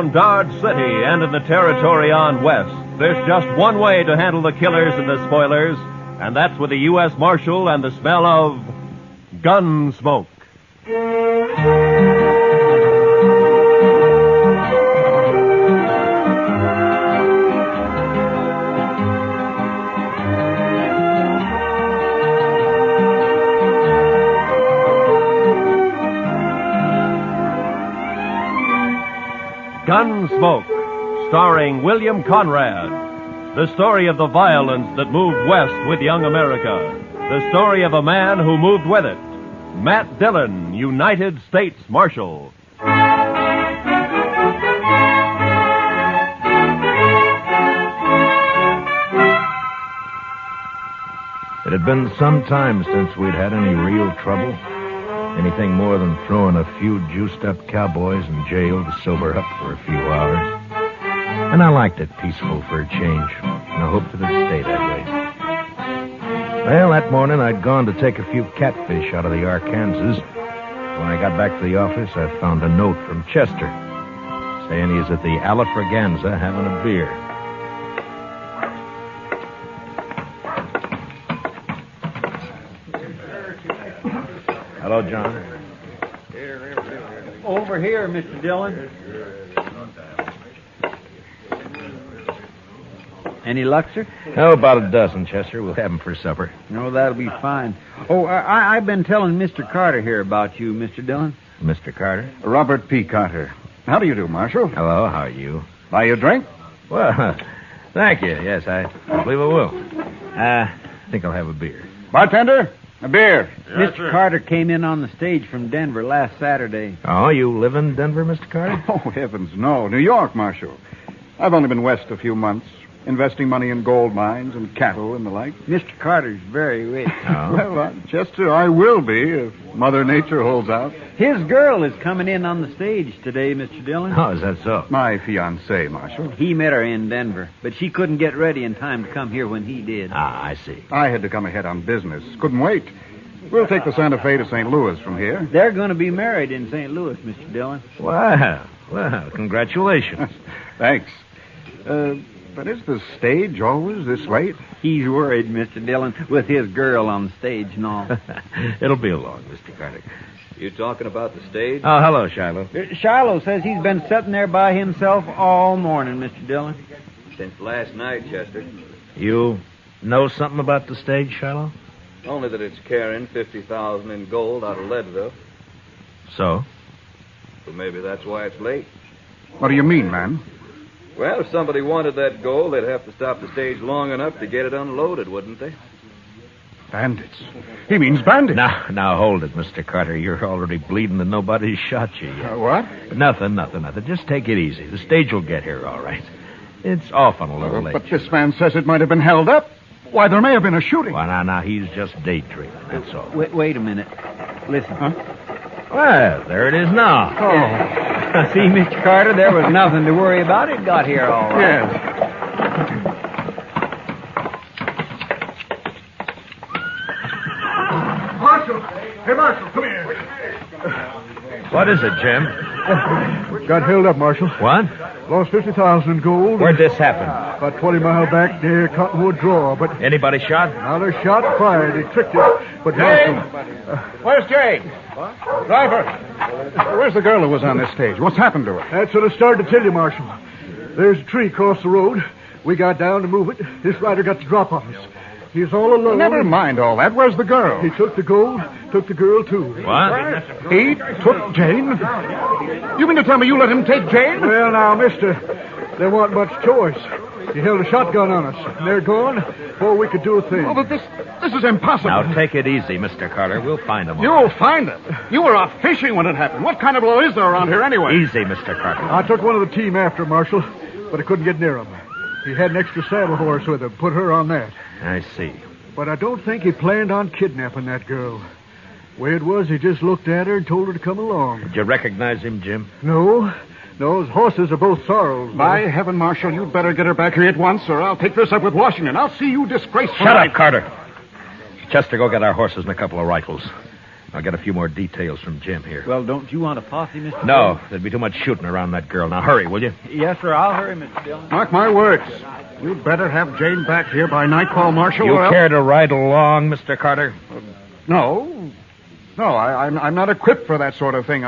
around Dodge City and in the territory on west, there's just one way to handle the killers and the spoilers, and that's with the U.S. Marshal and the smell of Gunsmoke. Gunsmoke, starring William Conrad. The story of the violence that moved west with young America. The story of a man who moved with it. Matt Dillon, United States Marshal. It had been some time since we'd had any real trouble. Anything more than throwing a few juiced-up cowboys in jail to sober up for a few hours. And I liked it peaceful for a change, and I hoped that it'd stay that way. Well, that morning I'd gone to take a few catfish out of the Arkansas. When I got back to the office, I found a note from Chester saying he's at the Alafraganza having a beer. Hello, John. Over here, Mr. Dillon. Any luck, sir? Oh, about a dozen, Chester. We'll have them for supper. No, that'll be fine. Oh, I've been telling Mr. Carter here about you, Mr. Dillon. Mr. Carter? Robert P. Carter. How do you do, Marshal? Hello, how are you? Buy you a drink? Well, thank you. Yes, I believe I will. I think I'll have a beer. Bartender, a beer. Yes, Mr. Carter came in on the stage from Denver last Saturday. Oh, you live in Denver, Mr. Carter? Oh, heavens, no. New York, Marshal. I've only been west a few months, investing money in gold mines and cattle and the like. Mr. Carter's very rich. Oh. Well, Chester, I will be if Mother Nature holds out. His girl is coming in on the stage today, Mr. Dillon. Oh, is that so? My fiancée, Marshal. He met her in Denver, but she couldn't get ready in time to come here when he did. Ah, I see. I had to come ahead on business. Couldn't wait. We'll take the Santa Fe to St. Louis from here. They're going to be married in St. Louis, Mr. Dillon. Well, congratulations. Thanks. But is the stage always this late? He's worried, Mr. Dillon, with his girl on the stage and all. It'll be along, Mr. Carter. You talking about the stage? Oh, hello, Shiloh. Shiloh says he's been sitting there by himself all morning, Mr. Dillon. Since last night, Chester. You know something about the stage, Shiloh? Only that it's carrying $50,000 in gold out of Leadville. So? Well, maybe that's why it's late. What do you mean, man? Well, if somebody wanted that gold, they'd have to stop the stage long enough to get it unloaded, wouldn't they? Bandits. He means bandits. Now, hold it, Mr. Carter. You're already bleeding and nobody's shot you yet. What? Nothing. Just take it easy. The stage will get here all right. It's often a little late. But this man says it might have been held up. Why, there may have been a shooting. Well, now, he's just daydreaming, that's all. Wait a minute. Listen. Huh? Well, there it is now. Oh. See, Mr. Carter, there was nothing to worry about. It got here all right. Yes. Marshal! Hey, Marshal, come here. What is it, Jim? Got held up, Marshal. What? Lost 50,000 in gold. Where'd this happen? About 20 miles back near Cottonwood Draw, but Anybody shot? now they're shot and fired. They tricked it. But Marshal... Where's Jane? Driver. Where's the girl who was on this stage? What's happened to her? That's what I started to tell you, Marshal. There's a tree across the road. We got down to move it. This rider got the drop on us. He's all alone. Never mind all that. Where's the girl? He took the gold, took the girl, too. What? He took Jane? You mean to tell me you let him take Jane? Well, now, mister, there wasn't much choice. He held a shotgun on us, and they're gone before we could do a thing. Oh, but this is impossible. Now, take it easy, Mr. Carter. We'll find him. You'll find them. You were off fishing when it happened. What kind of law is there around here anyway? Easy, Mr. Carter. I took one of the team after Marshal, but I couldn't get near him. He had an extra saddle horse with him. Put her on that. I see. But I don't think he planned on kidnapping that girl. Way it was, he just looked at her and told her to come along. Did you recognize him, Jim? No, his horses are both sorrels. By heaven, Marshal, you'd better get her back here at once, or I'll take this up with Washington. I'll see you disgraced. Shut up, Carter. Chester, go get our horses and a couple of rifles. I'll get a few more details from Jim here. Well, don't you want a posse, Mr. No, there'd be too much shooting around that girl. Now, hurry, will you? Dillon? Yes, sir. I'll hurry, Mr. Dillon. Mark my words. You'd better have Jane back here by nightfall, Marshal. You or else- care to ride along, Mr. Carter? No. No, I'm not equipped for that sort of thing.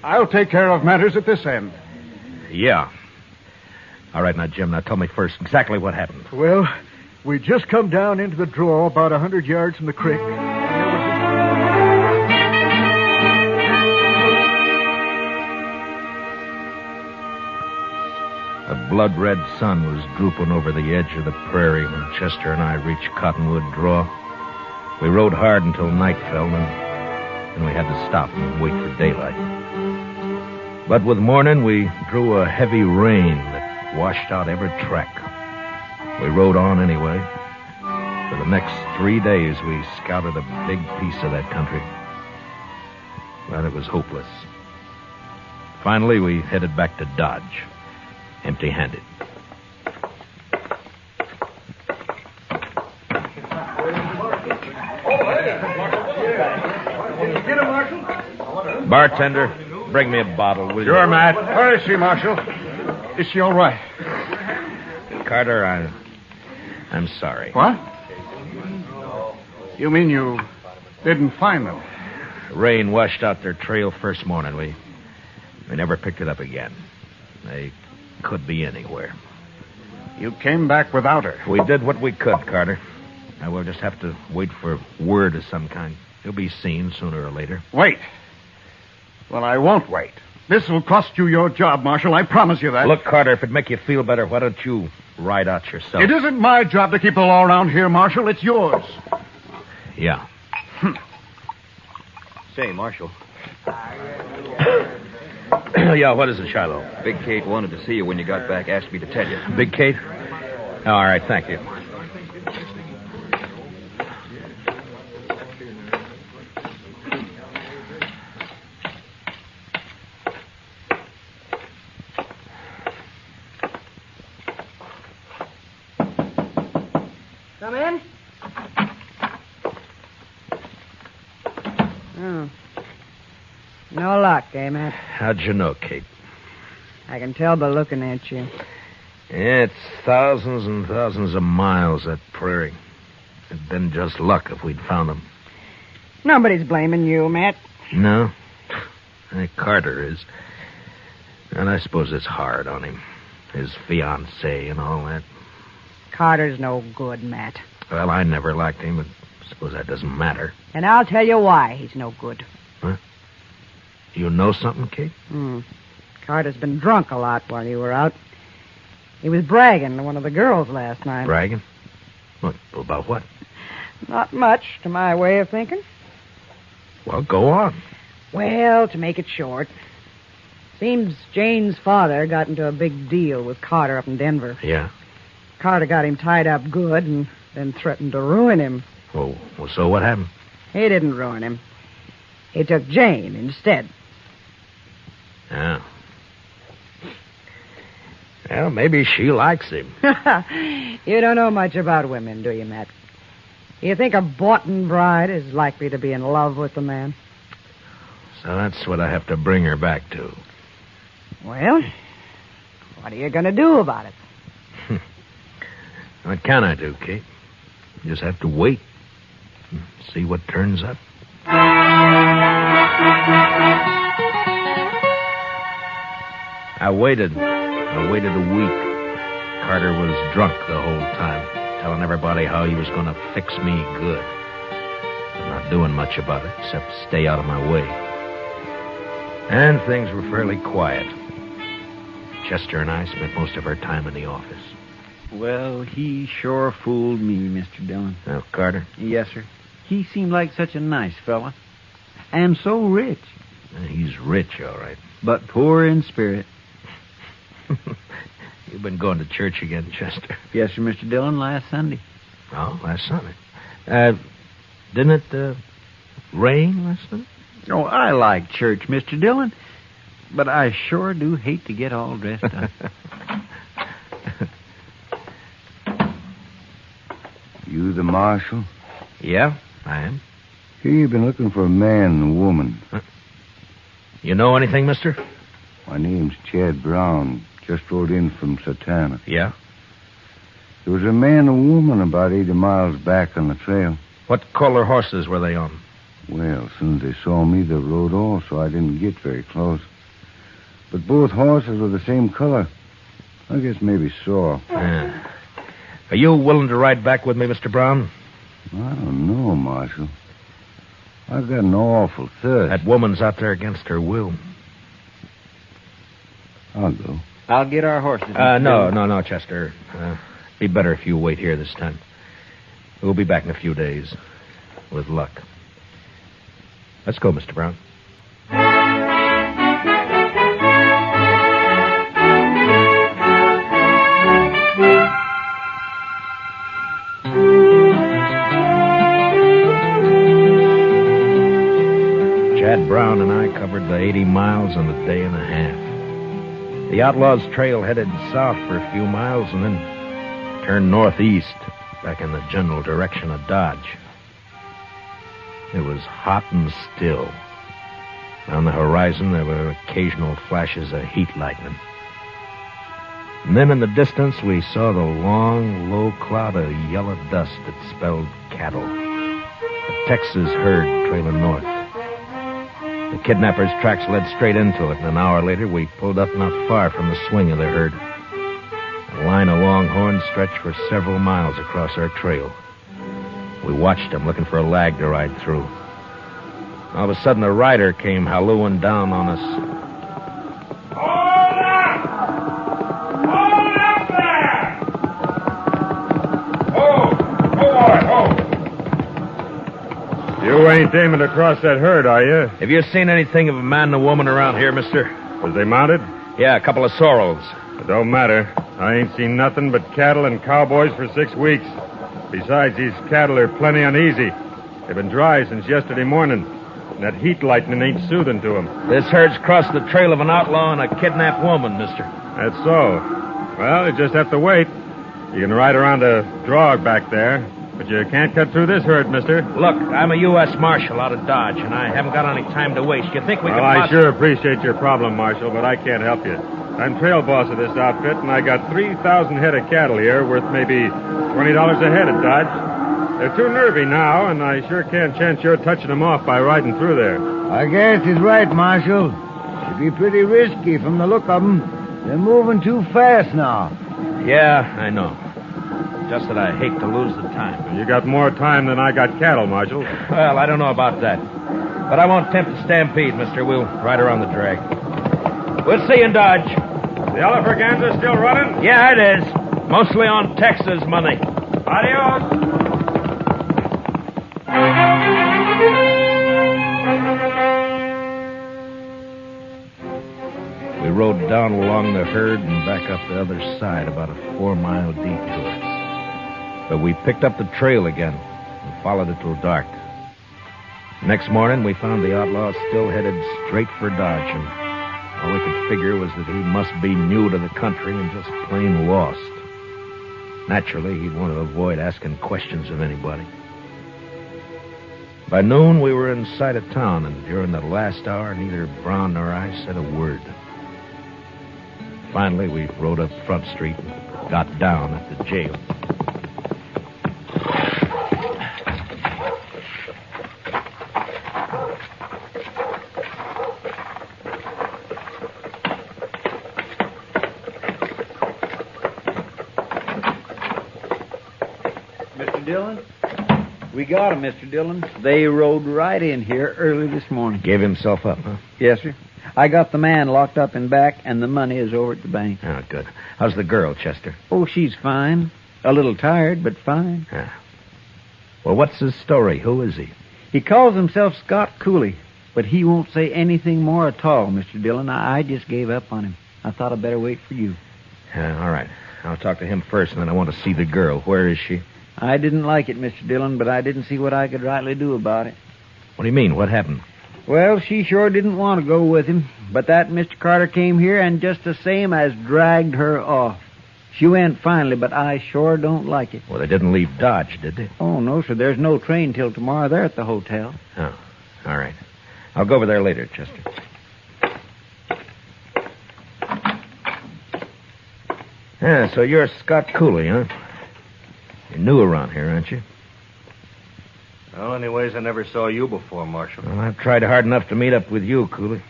I'll take care of matters at this end. Yeah. All right, now, Jim, now tell me first exactly what happened. Well, we just come down into the draw about 100 yards from the creek. And there was The blood-red sun was drooping over the edge of the prairie when Chester and I reached Cottonwood Draw. We rode hard until night fell, and we had to stop and wait for daylight. But with morning, we drew a heavy rain that washed out every track. We rode on anyway. For the next 3 days, we scouted a big piece of that country. But it was hopeless. Finally, we headed back to Dodge, empty-handed. Bartender, bring me a bottle, will you? Sure, Matt. Where is she, Marshal? Is she all right? Carter, I'm sorry. What? You mean you didn't find them? Rain washed out their trail first morning. We never picked it up again. They could be anywhere. You came back without her. We did what we could, Carter. Now we'll just have to wait for word of some kind. He'll be seen sooner or later. Wait. Well, I won't wait. This will cost you your job, Marshal. I promise you that. Look, Carter, if it'd make you feel better, why don't you ride out yourself? It isn't my job to keep the law around here, Marshal. It's yours. Yeah. Say, Marshal, Yeah, what is it, Shiloh? Big Kate wanted to see you when you got back, asked me to tell you. Big Kate? Oh, all right, thank you. Come in. Oh. No luck, eh, Matt? How'd you know, Kate? I can tell by looking at you. Yeah, it's thousands and thousands of miles, that prairie. It'd been just luck if we'd found them. Nobody's blaming you, Matt. No? Carter is. And I suppose it's hard on him. His fiancée and all that. Carter's no good, Matt. Well, I never liked him, but I suppose that doesn't matter. And I'll tell you why he's no good. You know something, Kate? Carter's been drunk a lot while you were out. He was bragging to one of the girls last night. Bragging? What? About what? Not much, to my way of thinking. Well, go on. Well, to make it short, seems Jane's father got into a big deal with Carter up in Denver. Yeah? Carter got him tied up good and then threatened to ruin him. Well, so what happened? He didn't ruin him. He took Jane instead. Yeah. Well, maybe she likes him. You don't know much about women, do you, Matt? You think a Boughten Bride is likely to be in love with the man? So that's what I have to bring her back to. Well, what are you going to do about it? What can I do, Kate? Just have to wait and see what turns up. I waited a week. Carter was drunk the whole time, telling everybody how he was going to fix me good. But not doing much about it, except stay out of my way. And things were fairly quiet. Chester and I spent most of our time in the office. Well, he sure fooled me, Mr. Dillon. Now, Carter? Yes, sir. He seemed like such a nice fella. And so rich. He's rich, all right. But poor in spirit. You've been going to church again, Chester. Yes, sir, Mr. Dillon, last Sunday. Oh, last Sunday. Didn't it rain last Sunday? Oh, I like church, Mr. Dillon. But I sure do hate to get all dressed up. You the marshal? Yeah, I am. Here you've been looking for a man and a woman. You know anything, mister? My name's Chad Brown. Just rode in from Satana. Yeah? There was a man and a woman about 80 miles back on the trail. What color horses were they on? Well, as soon as they saw me, they rode off, so I didn't get very close. But both horses were the same color. I guess maybe sore. Yeah. Are you willing to ride back with me, Mr. Brown? I don't know, Marshal. I've got an awful thirst. That woman's out there against her will. I'll go. I'll get our horses. No, Chester. Be better if you wait here this time. We'll be back in a few days. With luck. Let's go, Mr. Brown. Chad Brown and I covered the 80 miles in a day and a half. The Outlaws' trail headed south for a few miles and then turned northeast, back in the general direction of Dodge. It was hot and still. On the horizon, there were occasional flashes of heat lightning. And then in the distance, we saw the long, low cloud of yellow dust that spelled cattle. A Texas herd trailing north. The kidnappers' tracks led straight into it, and an hour later, we pulled up not far from the swing of the herd. A line of longhorns stretched for several miles across our trail. We watched them, looking for a lag to ride through. All of a sudden, a rider came hallooing down on us. Hold up! Hold up there! Oh, You ain't aiming to cross that herd, are you? Have you seen anything of a man and a woman around here, mister? Was they mounted? Yeah, a couple of sorrels. It don't matter. I ain't seen nothing but cattle and cowboys for 6 weeks. Besides, these cattle are plenty uneasy. They've been dry since yesterday morning. And that heat lightning ain't soothing to them. This herd's crossed the trail of an outlaw and a kidnapped woman, mister. That's so. Well, you just have to wait. You can ride around a drog back there, but you can't cut through this herd, mister. Look, I'm a U.S. Marshal out of Dodge, and I haven't got any time to waste. You think we Well, can... I sure appreciate your problem, Marshal, but I can't help you. I'm trail boss of this outfit, and I got 3,000 head of cattle here worth maybe $20 a head at Dodge. They're too nervy now, and I sure can't chance your touching them off by riding through there. I guess he's right, Marshal. It'd be pretty risky from the look of them. They're moving too fast now. Yeah, I know. Just that I hate to lose the time. You got more time than I got cattle, Marshal. Well, I don't know about that. But I won't tempt a stampede, mister. We'll ride around the drag. We'll see you in Dodge. The Elephant still running? Yeah, it is. Mostly on Texas money. Adios. We rode down along the herd and back up the other side, about a 4-mile detour. But we picked up the trail again and followed it till dark. Next morning, we found the outlaw still headed straight for Dodge, and all we could figure was that he must be new to the country and just plain lost. Naturally, he'd want to avoid asking questions of anybody. By noon, we were in sight of town, and during the last hour, neither Brown nor I said a word. Finally, we rode up Front Street and got down at the jail. Mr. Dillon? We got him, Mr. Dillon. They rode right in here early this morning. Gave himself up, huh? Yes, sir. I got the man locked up in back, and the money is over at the bank. Oh, good. How's the girl, Chester? Oh, she's fine. A little tired, but fine. Ah. Well, what's his story? Who is he? He calls himself Scott Cooley, but he won't say anything more at all, Mr. Dillon. I just gave up on him. I thought I'd better wait for you. All right. I'll talk to him first, and then I want to see the girl. Where is she? I didn't like it, Mr. Dillon, but I didn't see what I could rightly do about it. What do you mean? What happened? Well, she sure didn't want to go with him, but that Mr. Carter came here and just the same as dragged her off. She went finally, but I sure don't like it. Well, they didn't leave Dodge, did they? Oh, no, sir. There's no train till tomorrow. They're at the hotel. Oh, all right. I'll go over there later, Chester. Yeah, so you're Scott Cooley, huh? You're new around here, aren't you? Well, anyways, I never saw you before, Marshal. Well, I've tried hard enough to meet up with you, Cooley.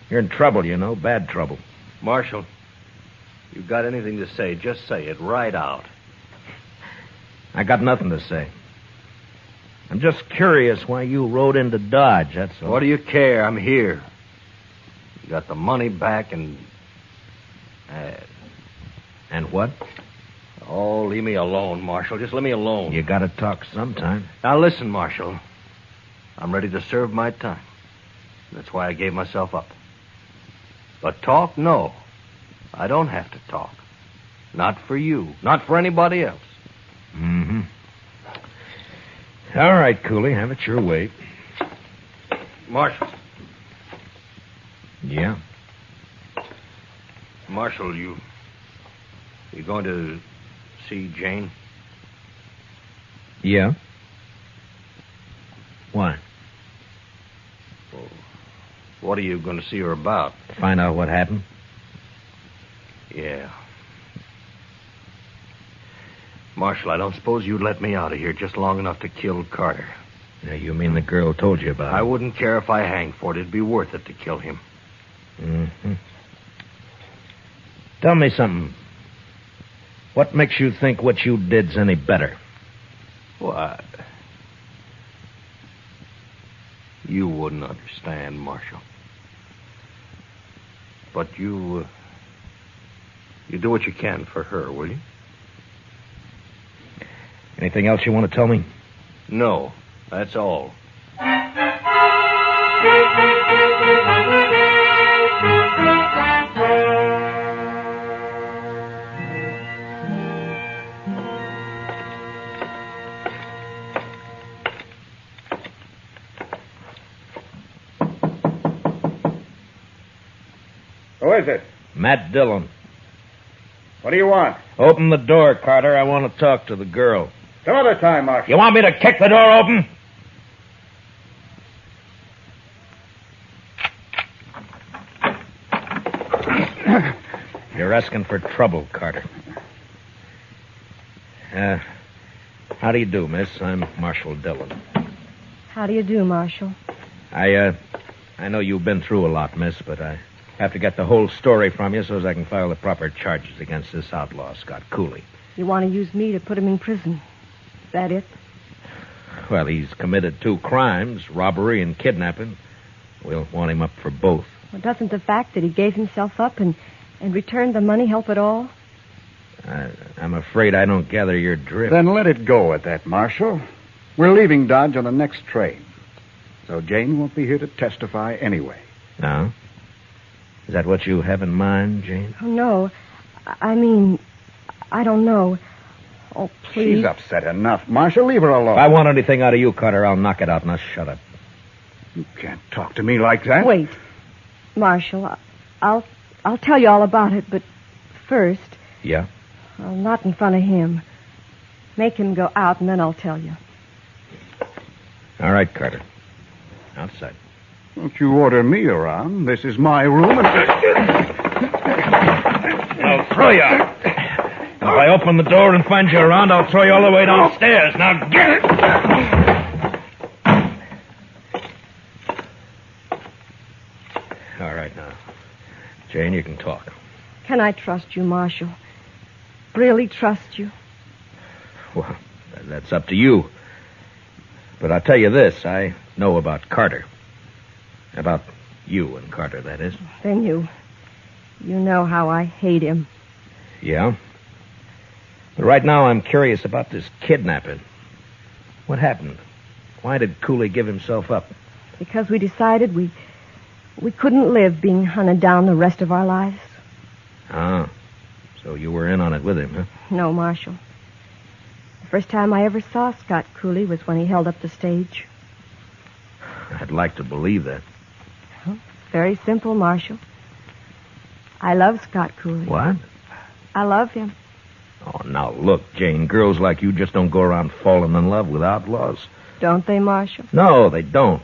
You're in trouble, you know, bad trouble. Marshal, you got anything to say, just say it right out. I got nothing to say. I'm just curious why you rode into Dodge, that's all. What do you care? I'm here. You got the money back and... And what? Oh, leave me alone, Marshal. Just let me alone. You gotta talk sometime. Now, listen, Marshal. I'm ready to serve my time. That's why I gave myself up. But talk, no. I don't have to talk. Not for you. Not for anybody else. Mm-hmm. All right, Cooley. Have it your way. Marshal. Yeah? Marshal, you going to see Jane? Yeah? Why? Well, what are you going to see her about? To find out what happened? Yeah. Marshal, I don't suppose you'd let me out of here just long enough to kill Carter. Yeah, you mean the girl told you about it? I wouldn't care if I hang for it. It'd be worth it to kill him. Mm-hmm. Tell me something. What makes you think what you did's any better? What? You wouldn't understand, Marshal. But you do what you can for her, will you? Anything else you want to tell me? No, that's all. Who is it? Matt Dillon. What do you want? Open the door, Carter. I want to talk to the girl. Some other time, Marshal. You want me to kick the door open? You're asking for trouble, Carter. How do you do, miss? I'm Marshal Dillon. How do you do, Marshal? I know you've been through a lot, miss, but I have to get the whole story from you so as I can file the proper charges against this outlaw, Scott Cooley. You want to use me to put him in prison? Is that it? Well, he's committed 2 crimes, robbery and kidnapping. We'll want him up for both. Well, doesn't the fact that he gave himself up and returned the money help at all? I'm afraid I don't gather your drift. Then let it go at that, Marshal. We're leaving Dodge on the next train. So Jane won't be here to testify anyway. No? Is that what you have in mind, Jane? Oh, no. I mean, I don't know. Oh, please. She's upset enough. Marshal, leave her alone. If I want anything out of you, Carter, I'll knock it out. Now shut up. You can't talk to me like that. Wait. Marshal, I'll tell you all about it, but first... Yeah? Well, not in front of him. Make him go out, and then I'll tell you. All right, Carter. Outside. Don't you order me around. This is my room, and... I'll throw you out. If I open the door and find you around, I'll throw you all the way downstairs. Now get it! All right, now. Jane, you can talk. Can I trust you, Marshal? Really trust you? Well, that's up to you. But I'll tell you this. I know about Carter. About you and Carter, that is. Then you know how I hate him. Yeah? But right now I'm curious about this kidnapping. What happened? Why did Cooley give himself up? Because we decided we couldn't live being hunted down the rest of our lives. Ah. So you were in on it with him, huh? No, Marshal. The first time I ever saw Scott Cooley was when he held up the stage. I'd like to believe that. Well, it's very simple, Marshal. I love Scott Cooley. What? I love him. Oh, now look, Jane, girls like you just don't go around falling in love with outlaws. Don't they, Marshal? No, they don't.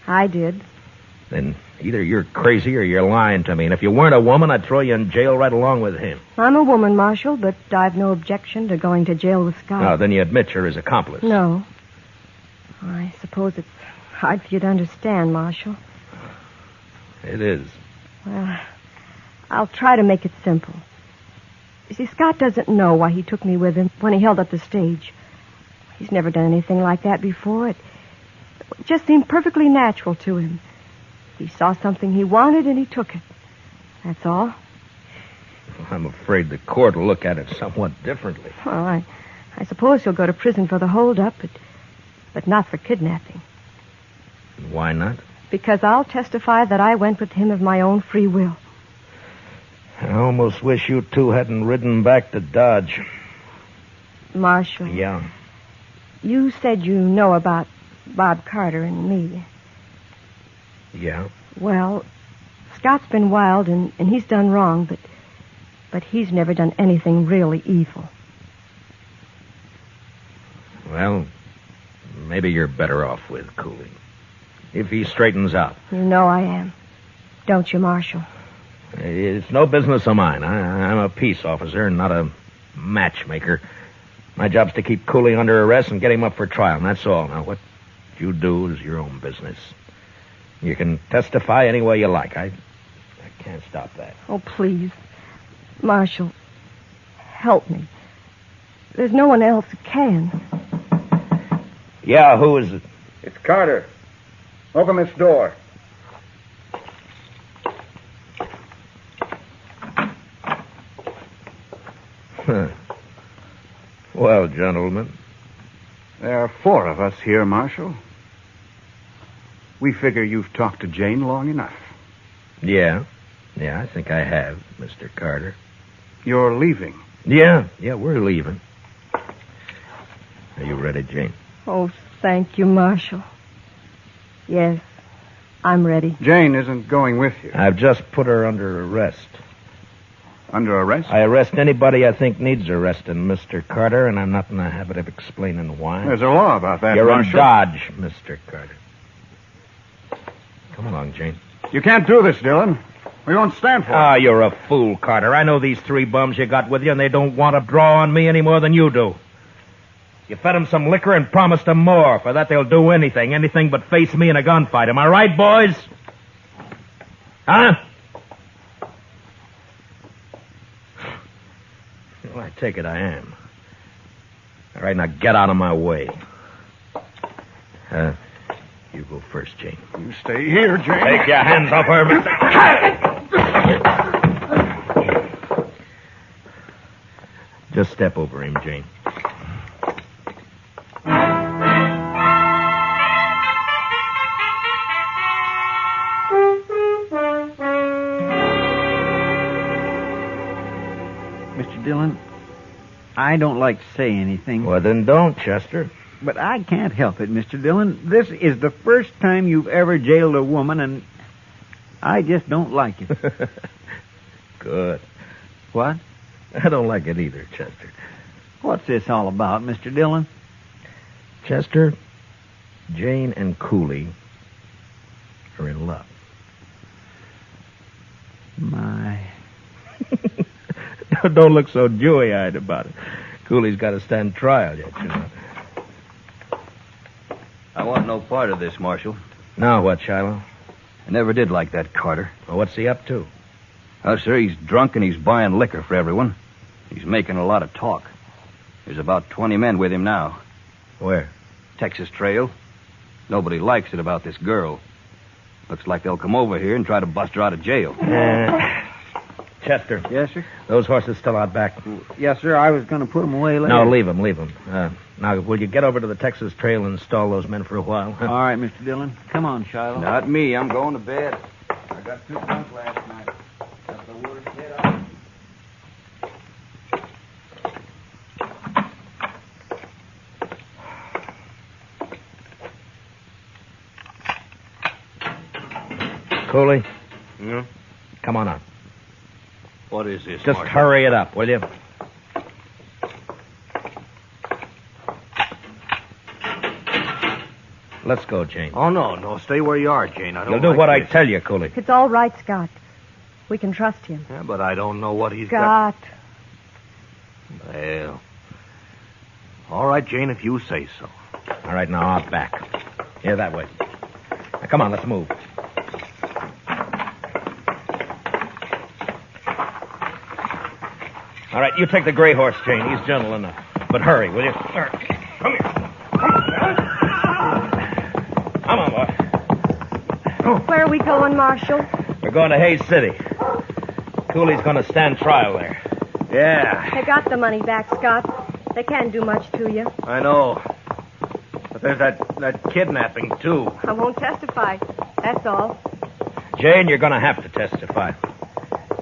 I did. Then either you're crazy or you're lying to me. And if you weren't a woman, I'd throw you in jail right along with him. I'm a woman, Marshal, but I've no objection to going to jail with Scott. Now, then you admit you're his accomplice. No. I suppose it's hard for you to understand, Marshal. It is. Well, I'll try to make it simple. You see, Scott doesn't know why he took me with him when he held up the stage. He's never done anything like that before. It just seemed perfectly natural to him. He saw something he wanted and he took it. That's all. I'm afraid the court will look at it somewhat differently. Well, I suppose he'll go to prison for the holdup, but not for kidnapping. Why not? Because I'll testify that I went with him of my own free will. I almost wish you two hadn't ridden back to Dodge. Marshal. Yeah. You said you know about Bob Carter and me. Yeah? Well, Scott's been wild and he's done wrong, but he's never done anything really evil. Well, maybe you're better off with Cooley. If he straightens out. You know I am. Don't you, Marshal? It's no business of mine. I'm a peace officer, not a matchmaker. My job's to keep Cooley under arrest and get him up for trial, and that's all. Now, what you do is your own business. You can testify any way you like. I can't stop that. Oh, please. Marshal, help me. There's no one else who can. Yeah, who is it? It's Carter. Open this door. Well, gentlemen. There are 4 of us here, Marshal. We figure you've talked to Jane long enough. Yeah, I think I have, Mr. Carter. You're leaving. Yeah, we're leaving. Are you ready, Jane? Oh, thank you, Marshal. Yes, I'm ready. Jane isn't going with you. I've just put her under arrest. Under arrest? I arrest anybody I think needs arresting, Mr. Carter, and I'm not in the habit of explaining why. There's a law about that, You're Marshal. in Dodge, Mr. Carter. Come along, Jane. You can't do this, Dillon. We won't stand for it. Ah, you're a fool, Carter. I know these 3 bums you got with you, and they don't want to draw on me any more than you do. You fed them some liquor and promised them more. For that, they'll do anything but face me in a gunfight. Am I right, boys? Huh? Well, I take it I am. All right, now get out of my way. You go first, Jane. You stay here, Jane. Take your hands off her, Mr. Just step over him, Jane. Mr. Dillon, I don't like to say anything. Well, then don't, Chester. But I can't help it, Mr. Dillon. This is the first time you've ever jailed a woman, and I just don't like it. Good. What? I don't like it either, Chester. What's this all about, Mr. Dillon? Chester, Jane and Cooley are in love. My. Don't look so dewy-eyed about it. Cooley's got to stand trial yet, you know. I want no part of this, Marshal. Now what, Shiloh? I never did like that Carter. Well, what's he up to? Oh, sir, he's drunk and he's buying liquor for everyone. He's making a lot of talk. There's about 20 men with him now. Where? Texas Trail. Nobody likes it about this girl. Looks like they'll come over here and try to bust her out of jail. Chester. Yes, sir? Those horses still out back. Yes, sir. I was going to put them away later. No, leave them. Now, will you get over to the Texas Trail and stall those men for a while? All right, Mr. Dillon. Come on, Shiloh. Not me. I'm going to bed. I got too drunk last night. Got the worst head out. Cooley, Yeah? come on out. What is this, Just Marshal? hurry it up, will you? Let's go, Jane. Oh, no. Stay where you are, Jane. I don't You'll do like what I this. tell you, Cooley. It's all right, Scott. We can trust him. Yeah, but I don't know what he's got. Scott. Well, all right, Jane, if you say so. All right, now out back. Here, that way. Now, come on, let's move. All right, you take the gray horse, Jane. He's gentle enough. But hurry, will you? Come here. Come on, boy. Where are we going, Marshal? We're going to Hayes City. Cooley's going to stand trial there. Yeah. They got the money back, Scott. They can't do much to you. I know. But there's that kidnapping, too. I won't testify. That's all. Jane, you're going to have to testify.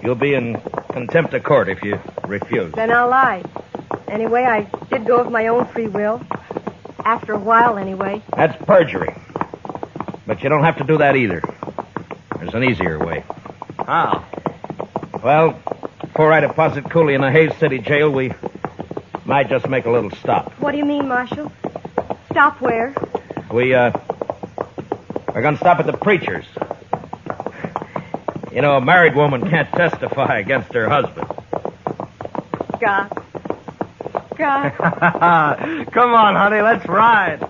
You'll be in contempt of court if you refuse. Then I'll lie. Anyway, I did go of my own free will. After a while, anyway. That's perjury. But you don't have to do that either. There's an easier way. How? Well, before I deposit Cooley in the Hayes City jail, we might just make a little stop. What do you mean, Marshal? Stop where? We're going to stop at the preacher's. You know, a married woman can't testify against her husband. Scott. Scott. Come on, honey, let's ride.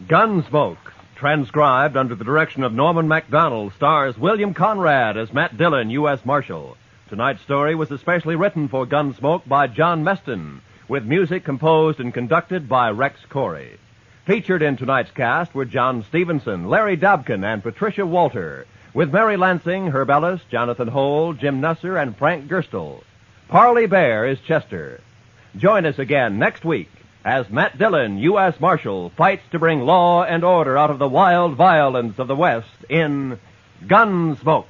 Gunsmoke, transcribed under the direction of Norman MacDonald, stars William Conrad as Matt Dillon, U.S. Marshal. Tonight's story was especially written for Gunsmoke by John Meston, with music composed and conducted by Rex Corey. Featured in tonight's cast were John Stevenson, Larry Dobkin, and Patricia Walter, with Mary Lansing, Herb Ellis, Jonathan Hole, Jim Nusser, and Frank Gerstle. Parley Bear is Chester. Join us again next week as Matt Dillon, U.S. Marshal, fights to bring law and order out of the wild violence of the West in Gunsmoke.